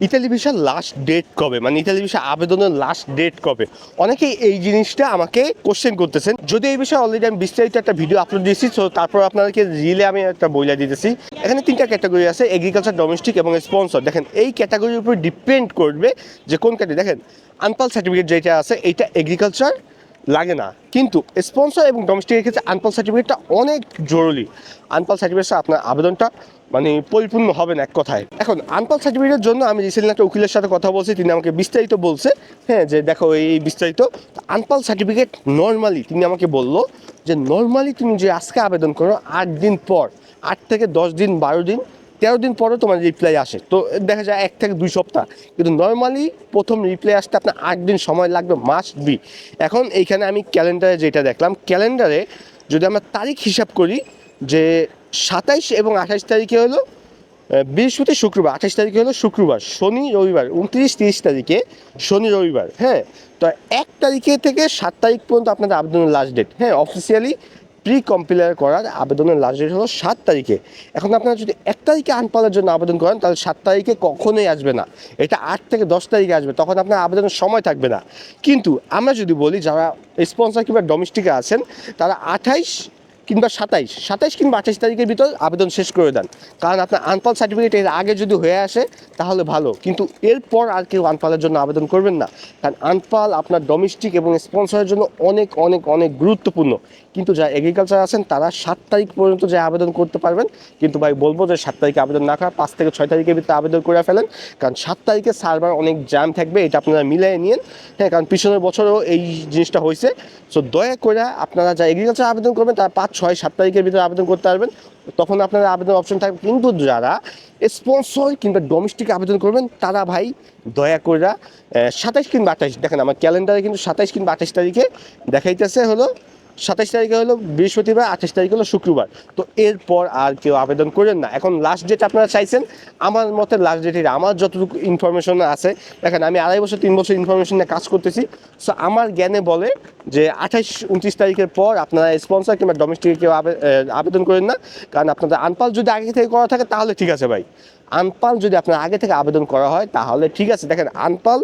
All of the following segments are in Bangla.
ইতালি ভিসার লাস্ট ডেট কবে, মানে ইতালি ভিসা আবেদনের লাস্ট ডেট কবে, অনেকেই এই জিনিসটা আমাকে কোশ্চেন করতেছেন। যদি এই বিষয়ে অলরেডি আমি বিস্তারিত একটা ভিডিও আপলোড দিয়েছি, তো তারপর আপনাদেরকে রিলে আমি একটা বইলা দিতেছি। এখানে তিনটা ক্যাটাগরি আছে, এগ্রিকালচার, ডোমেস্টিক এবং স্পন্সর। দেখেন এই ক্যাটাগরির উপর ডিপেন্ড করবে যে কোন ক্যাটাগরি। দেখেন আনপাল সার্টিফিকেট যেটা আছে এইটা এগ্রিকালচার লাগে না, কিন্তু স্পন্সর এবং ডোমেস্টিকের ক্ষেত্রে আনপাল সার্টিফিকেটটা অনেক জরুরি। আনপাল সার্টিফিকেট আপনার আবেদনটা মানে পরিপূর্ণ হবে না এক কথায়। এখন আনপাল সার্টিফিকেটের জন্য আমি রিসেন্টলি একটা উকিলের সাথে কথা বলছি, তিনি আমাকে বিস্তারিত বলছে, হ্যাঁ, যে দেখো এই বিস্তারিত আনপাল সার্টিফিকেট নর্মালি তিনি আমাকে বললো যে নর্মালি তুমি যে আজকে আবেদন করো 8 দিন পর, 8 থেকে 10 দিন, 12 দিন, 13 দিন পরে তোমার রিপ্লাই আসে। তো দেখা যায় 1 থেকে 2 সপ্তাহ, কিন্তু নর্মালি প্রথম রিপ্লাই আসতে আপনার 8 দিন সময় লাগবে, মাস্ট বি। এখন এইখানে আমি ক্যালেন্ডারে যেটা দেখলাম, ক্যালেন্ডারে যদি আমরা তারিখ হিসাব করি যে 27 এবং 28 তারিখে হলো বৃহস্পতি শুক্রবার, 28 তারিখে হলো শুক্রবার, শনি রবিবার, 29-30 তারিখে শনি রবিবার, হ্যাঁ। তো 1 তারিখে থেকে 7 তারিখ পর্যন্ত আপনাদের আবেদনের লাস্ট ডেট, হ্যাঁ। অফিসিয়ালি প্রি কম্পিলার করার আবেদনের লাস্ট ডেট হলো 7 তারিখে। এখন আপনারা যদি 1 তারিখে আনপালের জন্য আবেদন করেন তাহলে 7 তারিখে কখনোই আসবে না, এটা 8 থেকে 10 তারিখে আসবে, তখন আপনার আবেদনের সময় থাকবে না। কিন্তু আমরা যদি বলি যারা স্পন্সর কিংবা ডোমেস্টিকে আছেন তারা 28 কিংবা 27 কিংবা 28 তারিখের ভিতর আবেদন শেষ করে দেন, কারণ আপনার আনপাল সার্টিফিকেট এর আগে যদি হয়ে আসে তাহলে ভালো, কিন্তু এরপর আর কেউ আনপালের জন্য আবেদন করবেন না, কারণ আনপাল আপনার ডোমেস্টিক এবং স্পন্সরের জন্য অনেক অনেক অনেক গুরুত্বপূর্ণ। কিন্তু যারা এগ্রিকালচার আছেন তারা 7 তারিখ পর্যন্ত যে আবেদন করতে পারবেন, কিন্তু ভাই বলবো যে 7 তারিখে আবেদন না করা, 5 থেকে 6 তারিখের ভিতরে আবেদন করে ফেলেন, কারণ 7 তারিখে সার্ভার অনেক জ্যাম থাকবে, এটা আপনারা মিলিয়ে নিন, হ্যাঁ। কারণ পিছনের বছরও এই জিনিসটা হয়েছে। সো দয়া করে আপনারা যা এগ্রিকালচার আবেদন করবেন তারা 5, 6, 7 তারিখের ভিতরে আবেদন করতে পারবেন, তখন আপনারা আবেদন অপশন থাকবে। কিন্তু যারা স্পন্সর কিংবা ডোমেস্টিক আবেদন করবেন তারা ভাই দয়া করে 27 কিংবা 28, দেখেন আমার ক্যালেন্ডারে কিন্তু 27 কিংবা 28 তারিখে দেখাইতেছে হলো, 27 তারিখে হলো বৃহস্পতিবার, 28 তারিখে হলো শুক্রবার। তো এরপর আর কেউ আবেদন করেন না। এখন লাস্ট ডেট আপনারা চাইছেন, আমার মতে লাস্ট ডেট এটা, আমার যতটুকু ইনফরমেশন আছে, দেখেন আমি 2.5 বছর 3 বছর ইনফরমেশন নিয়ে কাজ করতেছি। সো আমার জ্ঞানে বলে যে 28-29 তারিখের পর আপনারা স্পন্সর কিংবা ডোমেস্টিকে কেউ আবেদন করেন না, কারণ আপনাদের আনপাল যদি আগে থেকে করা থাকে তাহলে ঠিক আছে ভাই। আনপাল যদি আপনার আগে থেকে আবেদন করা হয় তাহলে ঠিক আছে। দেখেন আনপাল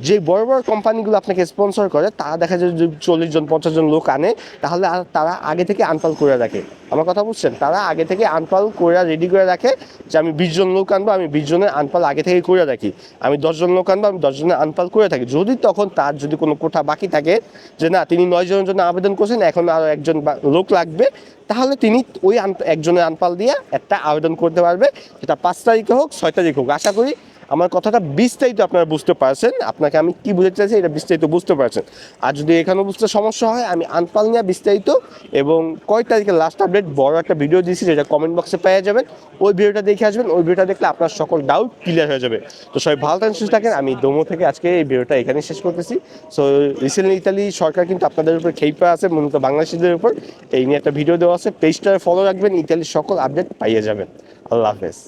যে বড় বড় কোম্পানিগুলো আপনাকে স্পন্সর করে তারা দেখা যায় যদি 40 জন 50 জন লোক আনে, তাহলে আর তারা আগে থেকে আনপাল করে রাখে। আমার কথা বুঝছেন, তারা আগে থেকে আনপাল করে রেডি করে রাখে যে আমি 20 জন লোক আনবো, আমি 20 জনের আনপাল আগে থেকে করে রাখি, আমি 10 জন লোক আনবো, আমি 10 জনের আনপাল করে থাকি। যদি তখন তার যদি কোনো কোঠা বাকি থাকে যে না তিনি 9 জনের জন্য আবেদন করছেন, এখন আরও একজন লোক লাগবে, তাহলে তিনি ওই একজনের আনপাল দিয়ে একটা আবেদন করতে পারবে, সেটা 5 তারিখে হোক 6 তারিখ হোক। আশা করি আমার কথাটা বিস্তারিত আপনারা বুঝতে পারছেন, আপনাকে আমি কি বুঝতে চাইছি এটা বিস্তারিত বুঝতে পারছেন। আর যদি এখানেও বুঝতে সমস্যা হয়, আমি আনপাল নিয়ে বিস্তারিত এবং কয় তারিখের লাস্ট আপডেট বড় একটা ভিডিও দিয়েছি, যেটা কমেন্ট বক্সে পেয়ে যাবেন, ওই ভিডিওটা দেখে আসবেন। ওই ভিডিওটা দেখলে আপনার সকল ডাউট ক্লিয়ার হয়ে যাবে। তো সবাই ভালো থাকেন, সুস্থ থাকেন। আমি দোমো থেকে আজকে এই ভিডিওটা এখানে শেষ করতেছি। সো রিসেন্টলি ইতালি সরকার কিন্তু আপনাদের উপর খেইপা আছে, মূলত বাংলাদেশিদের উপর, এই নিয়ে একটা ভিডিও দেওয়া আছে, পেজটা ফলো রাখবেন, ইতালির সকল আপডেট পাইয়ে যাবেন। আল্লাহ হাফেজ।